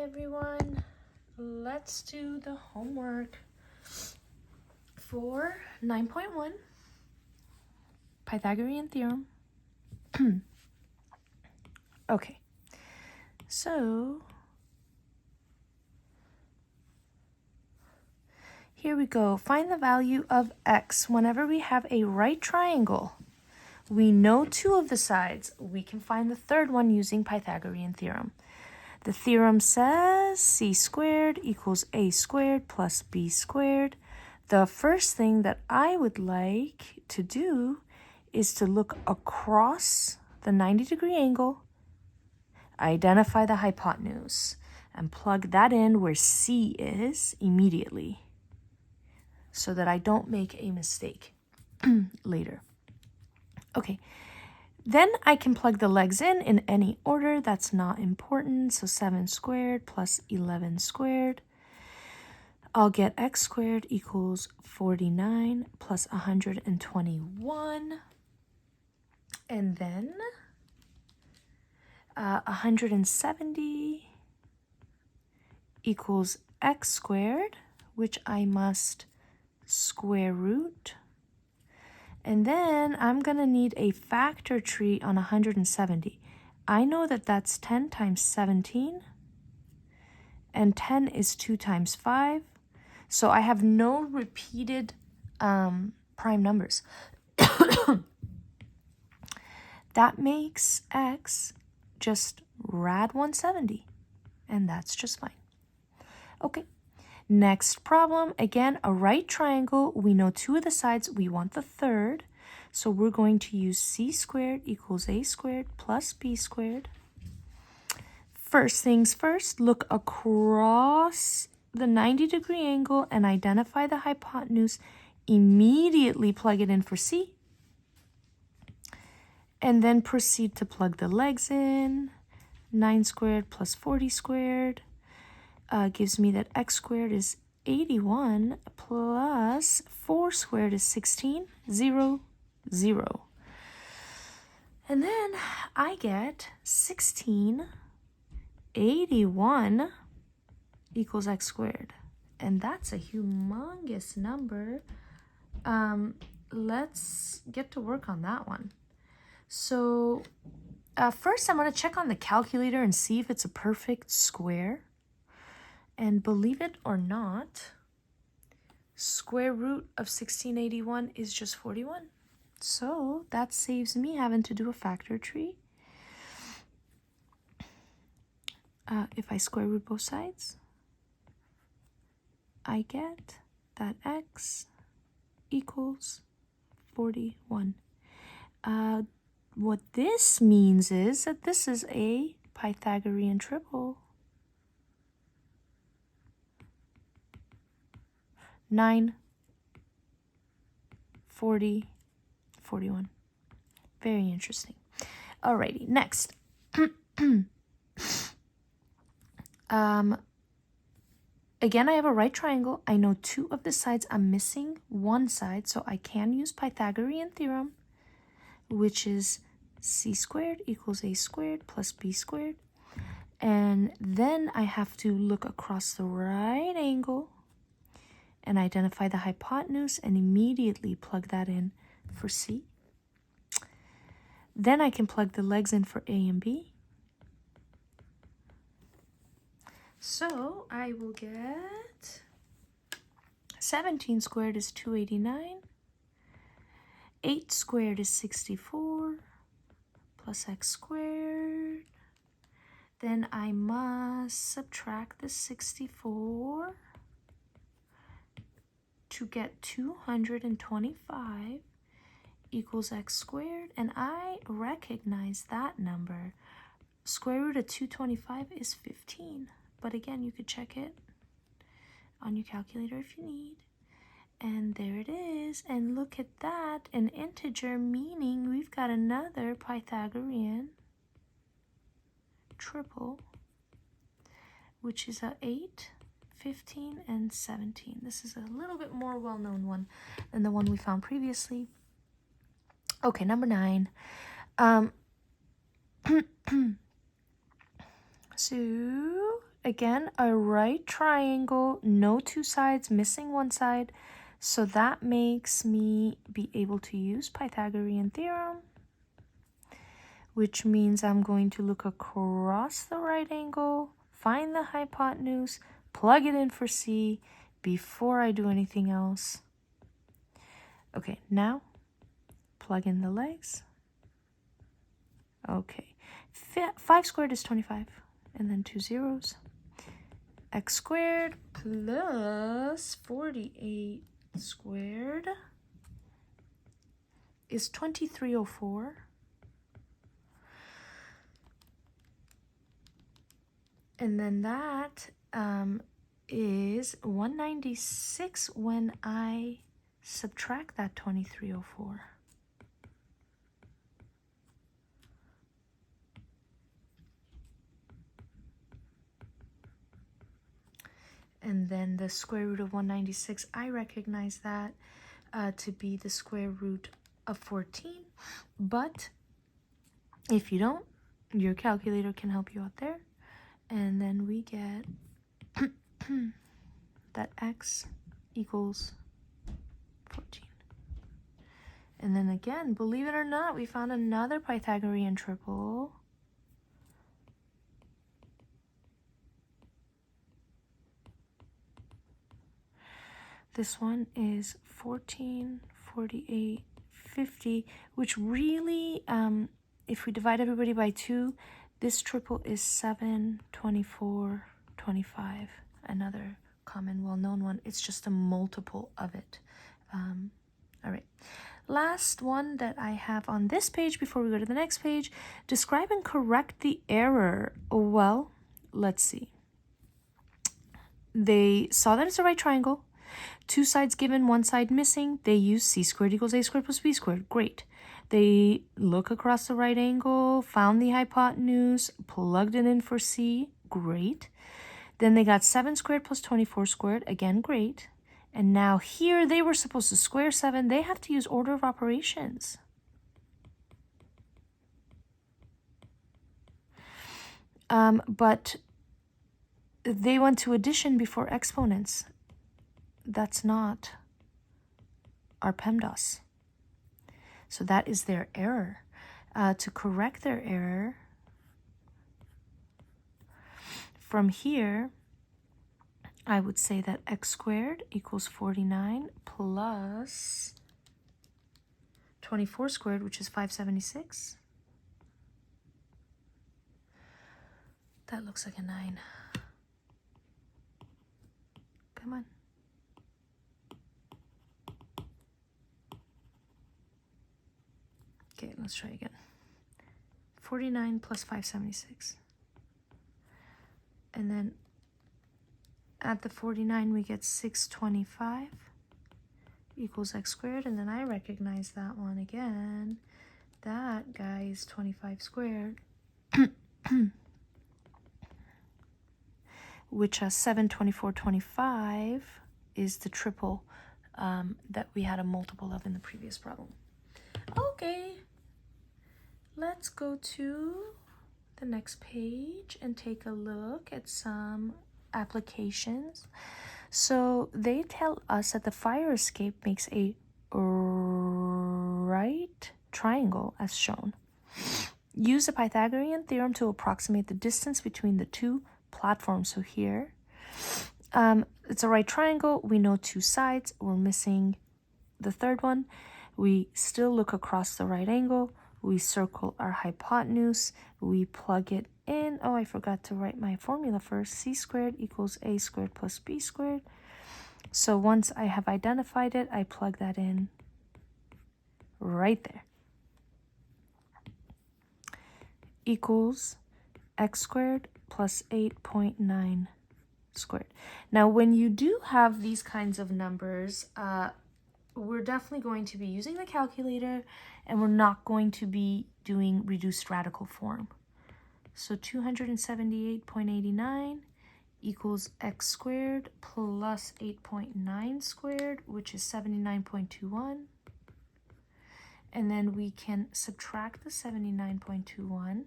everyone, let's do the homework for 9.1 Pythagorean theorem. Okay, so here we go. Find the value of x whenever we have a right triangle. We know two of the sides. We can find the third one using Pythagorean theorem. The theorem says c squared equals a squared plus b squared. The first thing that I would like to do is to look across the 90-degree angle, identify the hypotenuse, and plug that in where c is immediately so that I don't make a mistake later. Okay. Then I can plug the legs in any order. That's not important. So 7 squared plus 11 squared. I'll get x squared equals 49 plus 121. And then 170 equals x squared, which I must square root. And then I'm going to need a factor tree on 170. I know that that's 10 times 17. And 10 is 2 times 5. So I have no repeated prime numbers. That makes x just rad 170. And that's just fine. Okay. Next problem, again, a right triangle. We know two of the sides. We want the third. So we're going to use c squared equals a squared plus b squared. First things first, look across the 90-degree angle and identify the hypotenuse. Immediately plug it in for c. And then proceed to plug the legs in. 9 squared plus 40 squared. Gives me that x squared is 81 plus 4 squared is 16, 0, 0. And then I get 16, 81 equals x squared. And that's a humongous number. Let's get to work on that one. So first I'm going to check on the calculator and see if it's a perfect square. And believe it or not, square root of 1681 is just 41. So that saves me having to do a factor tree. If I square root both sides, I get that x equals 41. What this means is that this is a Pythagorean triple. 9, 40, 41. Very interesting. Alrighty, next. Again, I have a right triangle. I know two of the sides. I'm missing one side, so I can use Pythagorean theorem, which is c squared equals a squared plus b squared. And then I have to look across the right angle and identify the hypotenuse and immediately plug that in for c. Then I can plug the legs in for a and b. So I will get 17 squared is 289. 8 squared is 64 plus x squared. Then I must subtract the 64 to get 225 equals x squared, and I recognize that number. Square root of 225 is 15, but again, you could check it on your calculator if you need. And there it is, and look at that, an integer, meaning we've got another Pythagorean triple, which is a 8, 15, and 17. This is a little bit more well-known one than the one we found previously. Okay, number 9. So again, a right triangle, no two sides, missing one side. So that makes me be able to use Pythagorean theorem, which means I'm going to look across the right angle, find the hypotenuse, plug it in for C before I do anything else. Okay, now plug in the legs. Okay, 5 squared is 25, and then 2 zeros. X squared plus 48 squared is 2304. And then that is 196 when I subtract that 2304. And then the square root of 196, I recognize that to be the square root of 14. But if you don't, your calculator can help you out there. And then we get that x equals 14. And then again, believe it or not, we found another Pythagorean triple. This one is 14, 48, 50, which really, if we divide everybody by 2, this triple is 7, 24, 25, another common well-known one. It's just a multiple of it. All right. Last one that I have on this page before we go to the next page, describe and correct the error. Well, let's see. They saw that it's a right triangle. Two sides given, one side missing. They use c squared equals a squared plus b squared. Great. They look across the right angle, found the hypotenuse, plugged it in for c. Great. Then they got 7 squared plus 24 squared. Again, great. And now here they were supposed to square 7. They have to use order of operations. But they went to addition before exponents. That's not our PEMDAS. So that is their error. To correct their error, from here, I would say that x squared equals 49 plus 24 squared, which is 576. That looks like a 9. Come on. Okay, let's try again. 49 plus 576. And then at the 49, we get 625 equals x squared. And then I recognize that one again. That guy is 25 squared. Which 7, 24, 25 is the triple that we had a multiple of in the previous problem. Okay, let's go to the next page and take a look at some applications. So they tell us that the fire escape makes a right triangle as shown. Use the Pythagorean theorem to approximate the distance between the two platforms. So here, it's a right triangle. We know two sides. We're missing the third one. We still look across the right angle. We circle our hypotenuse. We plug it in. Oh, I forgot to write my formula first. C squared equals a squared plus b squared. So once I have identified it, I plug that in right there. Equals x squared plus 8.9 squared. Now, when you do have these kinds of numbers, we're definitely going to be using the calculator, and we're not going to be doing reduced radical form. So 278.89 equals x squared plus 8.9 squared, which is 79.21. And then we can subtract the 79.21.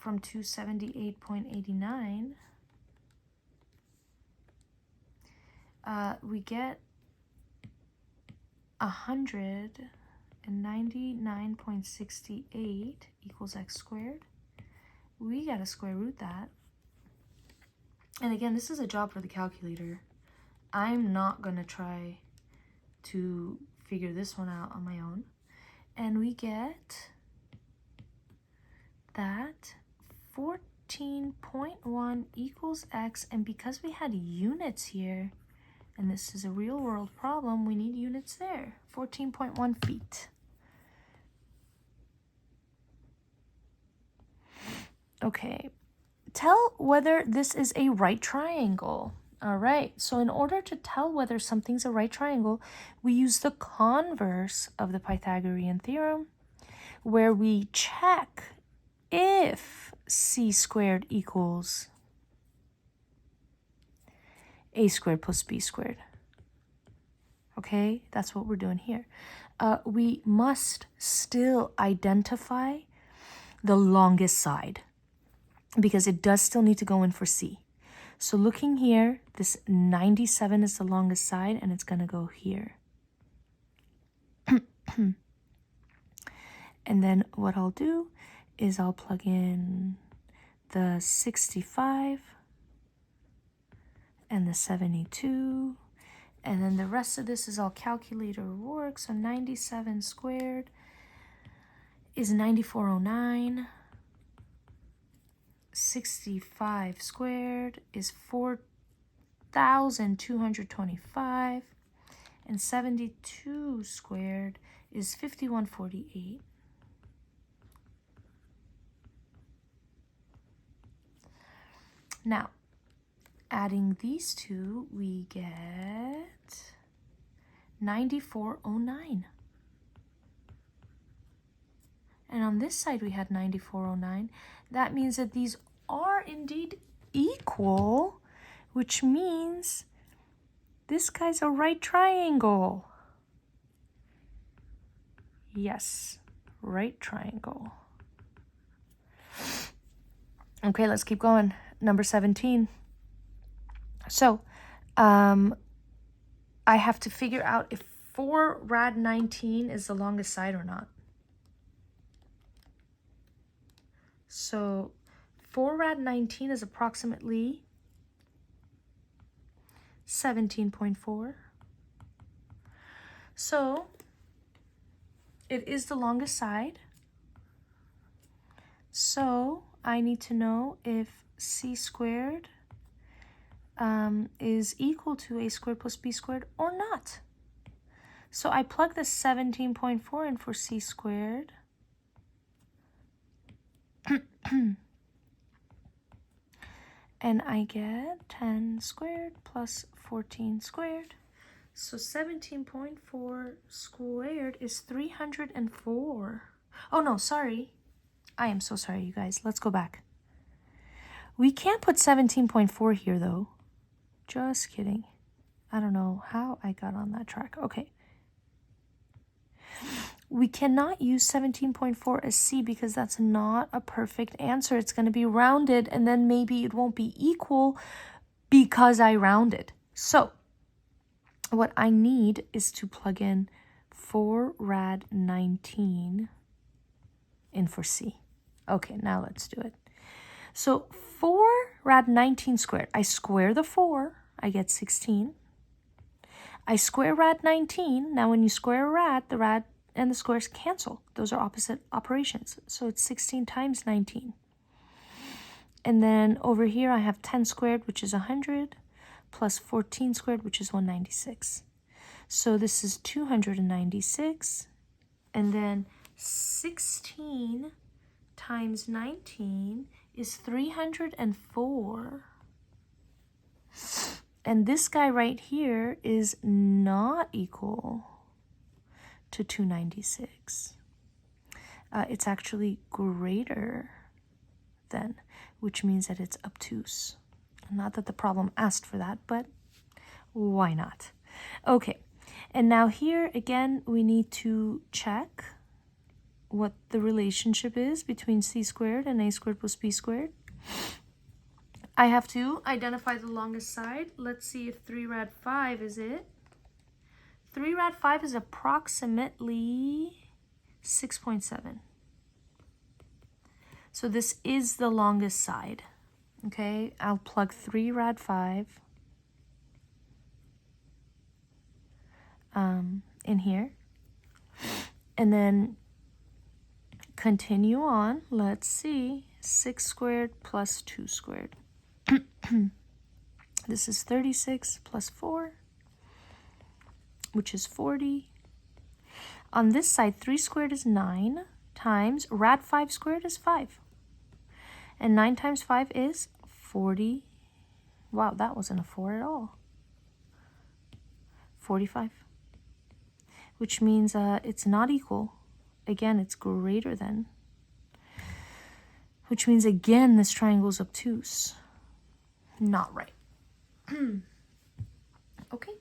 from 278.89, we get 199.68 equals x squared. We gotta square root that. And again, this is a job for the calculator. I'm not gonna try to figure this one out on my own. And we get that 14.1 equals x, and because we had units here, and this is a real world problem, we need units there. 14.1 feet. Okay, tell whether this is a right triangle. All right, so in order to tell whether something's a right triangle, we use the converse of the Pythagorean theorem, where we check if c squared equals a squared plus b squared. Okay, that's what we're doing here. We must still identify the longest side because it does still need to go in for c. So looking here, this 97 is the longest side, and it's going to go here. And then what I'll do is I'll plug in the 65 and the 72. And then the rest of this is all calculator work. So 97 squared is 9409. 65 squared is 4,225. And 72 squared is 5148. Now, adding these two, we get 9409. And on this side, we had 9409. That means that these are indeed equal, which means this guy's a right triangle. Yes, right triangle. Okay, let's keep going. Number 17. So, I have to figure out if 4 rad 19 is the longest side or not. So, 4 rad 19 is approximately 17.4. So, it is the longest side. So, I need to know if c squared is equal to a squared plus b squared or not. So I plug the 17.4 in for c squared. And I get 10 squared plus 14 squared. So 17.4 squared is 304. Oh no, sorry. I am so sorry, you guys. Let's go back. We can't put 17.4 here, though. Just kidding. I don't know how I got on that track. Okay. We cannot use 17.4 as C because that's not a perfect answer. It's going to be rounded, and then maybe it won't be equal because I rounded. So what I need is to plug in 4 rad 19 in for C. Okay, now let's do it. So 4 rad 19 squared. I square the 4, I get 16. I square rad 19. Now when you square a rad, the rad and the squares cancel. Those are opposite operations. So it's 16 times 19. And then over here I have 10 squared, which is 100, plus 14 squared, which is 196. So this is 296. And then 16 times 19 is 304. And this guy right here is not equal to 296. It's actually greater than, which means that it's obtuse. Not that the problem asked for that, but why not? Okay, and now here again we need to check what the relationship is between c squared and a squared plus b squared. I have to identify the longest side. Let's see if 3 rad 5 is it. 3 rad 5 is approximately 6.7. So this is the longest side. Okay, I'll plug 3 rad 5 in here. And then continue on. Let's see. 6 squared plus 2 squared. This is 36 plus 4, which is 40. On this side, 3 squared is 9 times rad 5 squared is 5. And 9 times 5 is 40. Wow, that wasn't a 4 at all. 45. Which means it's not equal. Again, it's greater than. Which means, again, this triangle is obtuse. Not right. Okay.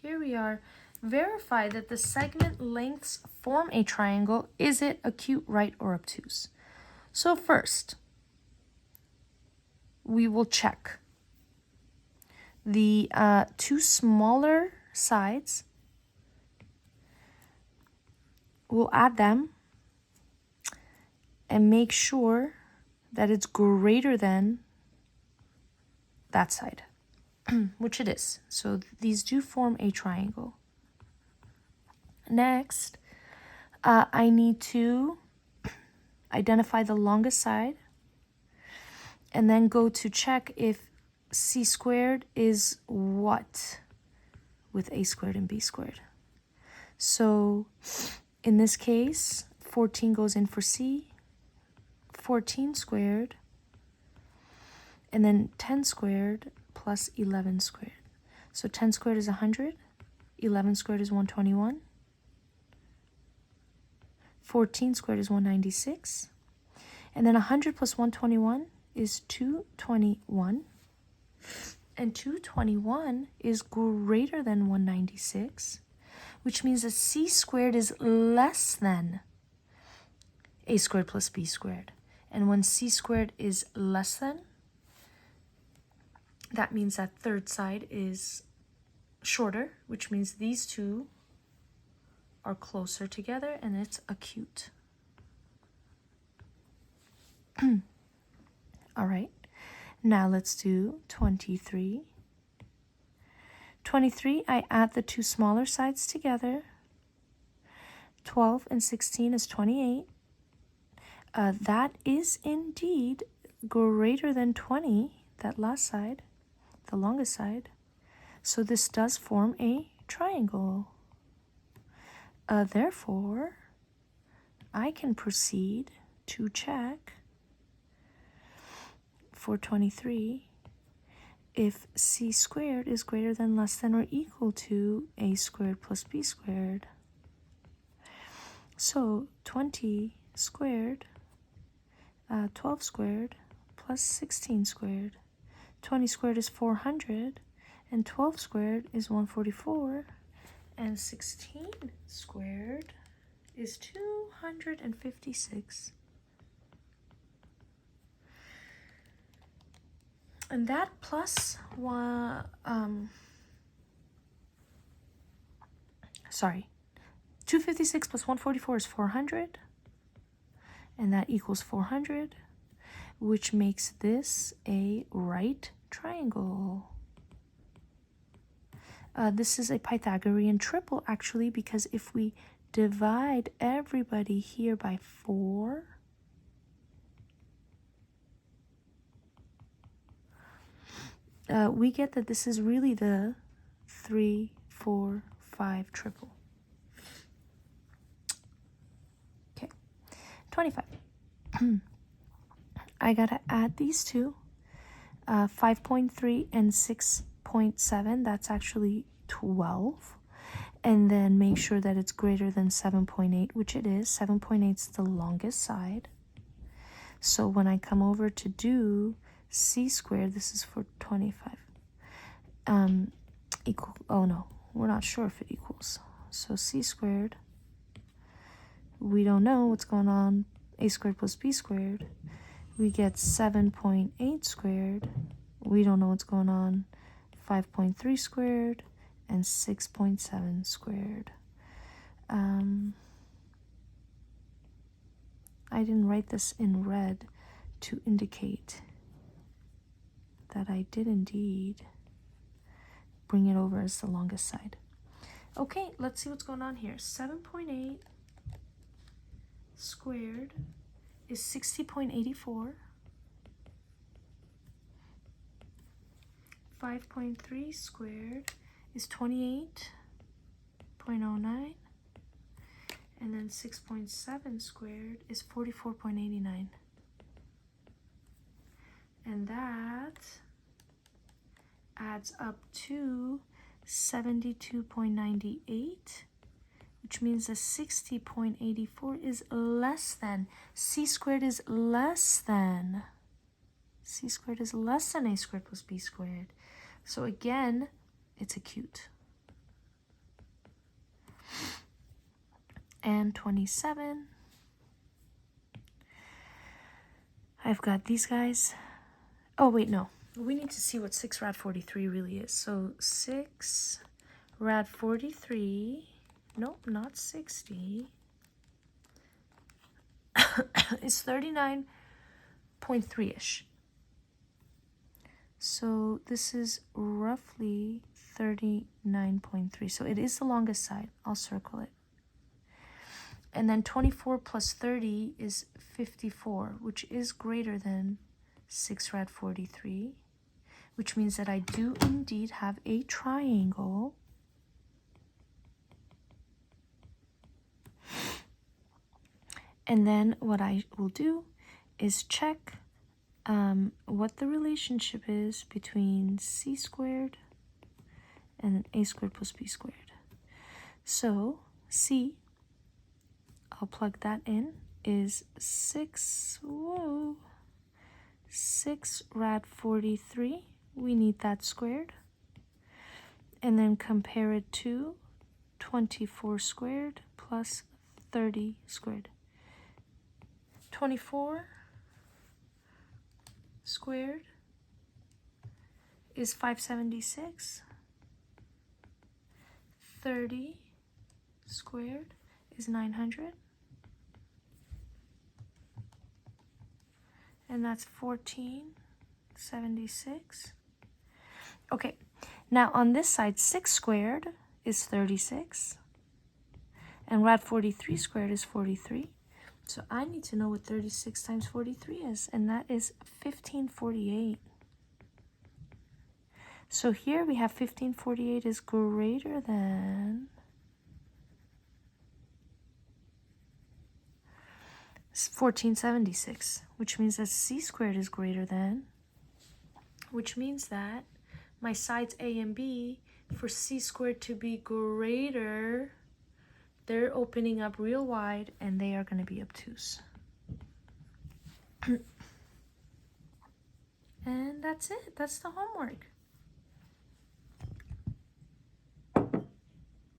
Here we are. Verify that the segment lengths form a triangle. Is it acute, right, or obtuse? So first, we will check the two smaller sides. We'll add them and make sure that it's greater than that side, which it is. So these do form a triangle. Next, I need to identify the longest side and then go to check if c squared is what with a squared and b squared. So in this case, 14 goes in for c, 14 squared, and then 10 squared plus 11 squared. So 10 squared is 100, 11 squared is 121, 14 squared is 196, and then 100 plus 121 is 221, and 221 is greater than 196, which means that c squared is less than a squared plus b squared. And when c squared is less than, that means that third side is shorter, which means these two are closer together and it's acute. All right, now let's do 23. 23, I add the two smaller sides together. 12 and 16 is 28. That is indeed greater than 20, that last side, the longest side. So this does form a triangle. Therefore, I can proceed to check for 23 if c squared is greater than, less than, or equal to a squared plus b squared. So 20 squared, 12 squared plus 16 squared. 20 squared is 400, and 12 squared is 144, and 16 squared is 256. And that plus 256 plus 144 is 400, and that equals 400, which makes this a right triangle. This is a Pythagorean triple, actually, because if we divide everybody here by 4, we get that this is really the 3, 4, 5 triple. Okay, 25. I gotta add these two, 5.3 and 6.7. That's actually 12. And then make sure that it's greater than 7.8, which it is. 7.8 is the longest side. So when I come over to do c squared, this is for 25. we're not sure if it equals. So c squared, we don't know what's going on. A squared plus b squared. We get 7.8 squared. We don't know what's going on. 5.3 squared and 6.7 squared. I didn't write this in red to indicate that I did indeed bring it over as the longest side. Okay, let's see what's going on here. 7.8 squared is 60.84. 5.3 squared is 28.09. And then 6.7 squared is 44.89. And that adds up to 72.98, which means that 60.84 is less than. C squared is less than. C squared is less than a squared plus b squared. So again, it's acute. And 27. I've got these guys. Oh, wait, no. We need to see what 6 rad 43 really is. So 6 rad 43, nope, not 60, is 39.3-ish. So this is roughly 39.3. So it is the longest side. I'll circle it. And then 24 plus 30 is 54, which is greater than 6 rad 43, which means that I do indeed have a triangle. And then what I will do is check what the relationship is between c squared and a squared plus b squared. So c, I'll plug that in, is 6 rad 43. We need that squared. And then compare it to 24 squared plus 30 squared. 24 squared is 576. 30 squared is 900. And that's 1476. Okay, now on this side, 6 squared is 36. And rad 43 squared is 43. So I need to know what 36 times 43 is, and that is 1548. So here we have 1548 is greater than 1476, which means that c squared is greater than, which means that my sides A and B, for c squared to be greater, they're opening up real wide and they are going to be obtuse. And that's it. That's the homework.